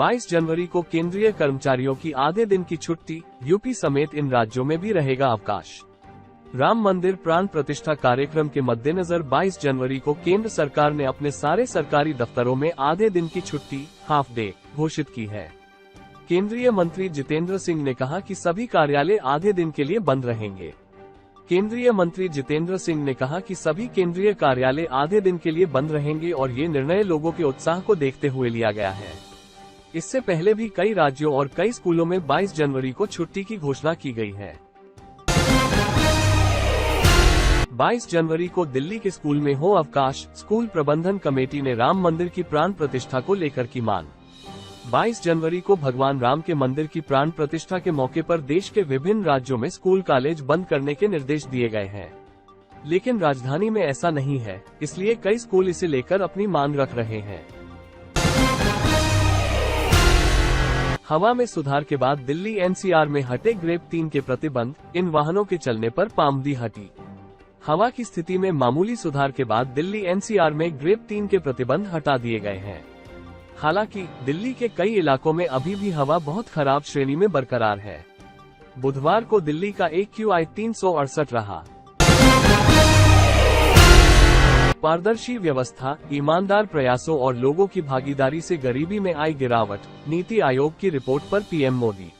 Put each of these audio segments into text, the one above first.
22 जनवरी को केंद्रीय कर्मचारियों की आधे दिन की छुट्टी, यूपी समेत इन राज्यों में भी रहेगा अवकाश। राम मंदिर प्राण प्रतिष्ठा कार्यक्रम के मद्देनजर 22 जनवरी को केंद्र सरकार ने अपने सारे सरकारी दफ्तरों में आधे दिन की छुट्टी, हाफ डे, घोषित की है। केंद्रीय मंत्री जितेंद्र सिंह ने कहा कि सभी कार्यालय आधे दिन के लिए बंद रहेंगे। केंद्रीय मंत्री जितेंद्र सिंह ने कहा कि सभी केंद्रीय कार्यालय आधे दिन के लिए बंद रहेंगे और ये निर्णय लोगों के उत्साह को देखते हुए लिया गया है। इससे पहले भी कई राज्यों और कई स्कूलों में 22 जनवरी को छुट्टी की घोषणा की गई है। 22 जनवरी को दिल्ली के स्कूल में हो अवकाश, स्कूल प्रबंधन कमेटी ने राम मंदिर की प्राण प्रतिष्ठा को लेकर की मांग। 22 जनवरी को भगवान राम के मंदिर की प्राण प्रतिष्ठा के मौके पर देश के विभिन्न राज्यों में स्कूल कॉलेज बंद करने के निर्देश दिए गए हैं, लेकिन राजधानी में ऐसा नहीं है, इसलिए कई स्कूल इसे लेकर अपनी मांग रख रहे हैं। हवा में सुधार के बाद दिल्ली एनसीआर में हटे ग्रेप 3 के प्रतिबंध, इन वाहनों के चलने पर पाबंदी हटी। हवा की स्थिति में मामूली सुधार के बाद दिल्ली एनसीआर में ग्रेप 3 के प्रतिबंध हटा दिए गए हैं। हालांकि दिल्ली के कई इलाकों में अभी भी हवा बहुत खराब श्रेणी में बरकरार है। बुधवार को दिल्ली का AQI 368 रहा। पारदर्शी व्यवस्था, ईमानदार प्रयासों और लोगों की भागीदारी से गरीबी में आई गिरावट, नीति आयोग की रिपोर्ट पर पीएम मोदी।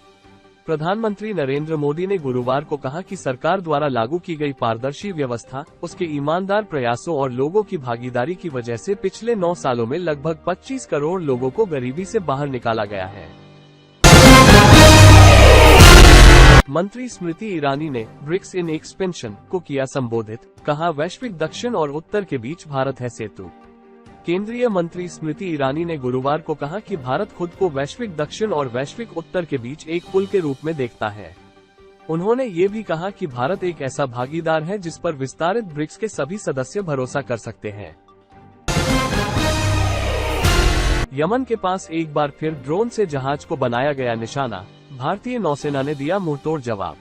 प्रधानमंत्री नरेंद्र मोदी ने गुरुवार को कहा कि सरकार द्वारा लागू की गई पारदर्शी व्यवस्था, उसके ईमानदार प्रयासों और लोगों की भागीदारी की वजह से पिछले 9 सालों में लगभग 25 करोड़ लोगों को गरीबी से बाहर निकाला गया है। मंत्री स्मृति ईरानी ने ब्रिक्स इन एक्सपेंशन को किया संबोधित, कहा वैश्विक दक्षिण और उत्तर के बीच भारत है सेतु। केंद्रीय मंत्री स्मृति ईरानी ने गुरुवार को कहा कि भारत खुद को वैश्विक दक्षिण और वैश्विक उत्तर के बीच एक पुल के रूप में देखता है। उन्होंने ये भी कहा कि भारत एक ऐसा भागीदार है जिस पर विस्तारित ब्रिक्स के सभी सदस्य भरोसा कर सकते हैं। यमन के पास एक बार फिर ड्रोन से जहाज को बनाया गया निशाना, भारतीय नौसेना ने दिया मुंहतोड़ जवाब।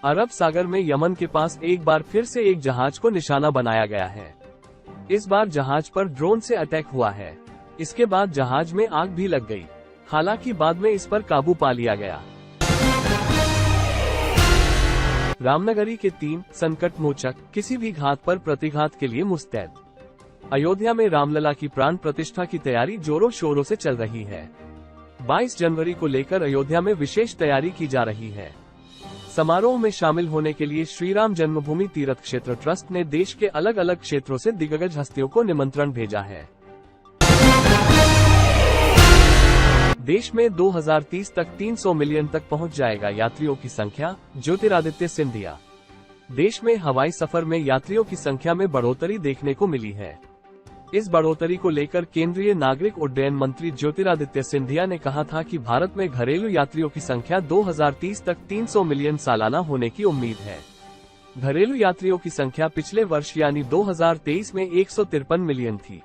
अरब सागर में यमन के पास एक बार फिर से एक जहाज को निशाना बनाया गया है। इस बार जहाज पर ड्रोन से अटैक हुआ है। इसके बाद जहाज में आग भी लग गई, हालांकि बाद में इस पर काबू पा लिया गया। रामनगरी के 3 संकट मोचक किसी भी घात पर प्रतिघात के लिए मुस्तैद। अयोध्या में रामलला की प्राण प्रतिष्ठा की तैयारी जोरों शोरों से चल रही है। 22 जनवरी को लेकर अयोध्या में विशेष तैयारी की जा रही है। समारोह में शामिल होने के लिए श्री राम जन्मभूमि तीर्थ क्षेत्र ट्रस्ट ने देश के अलग अलग क्षेत्रों से दिग्गज हस्तियों को निमंत्रण भेजा है। देश में 2030 तक 300 मिलियन तक पहुंच जाएगा यात्रियों की संख्या, ज्योतिरादित्य सिंधिया। देश में हवाई सफर में यात्रियों की संख्या में बढ़ोतरी देखने को मिली है। इस बढ़ोतरी को लेकर केंद्रीय नागरिक उड्डयन मंत्री ज्योतिरादित्य सिंधिया ने कहा था कि भारत में घरेलू यात्रियों की संख्या 2030 तक 300 मिलियन सालाना होने की उम्मीद है। घरेलू यात्रियों की संख्या पिछले वर्ष यानी 2023 में 153 मिलियन थी।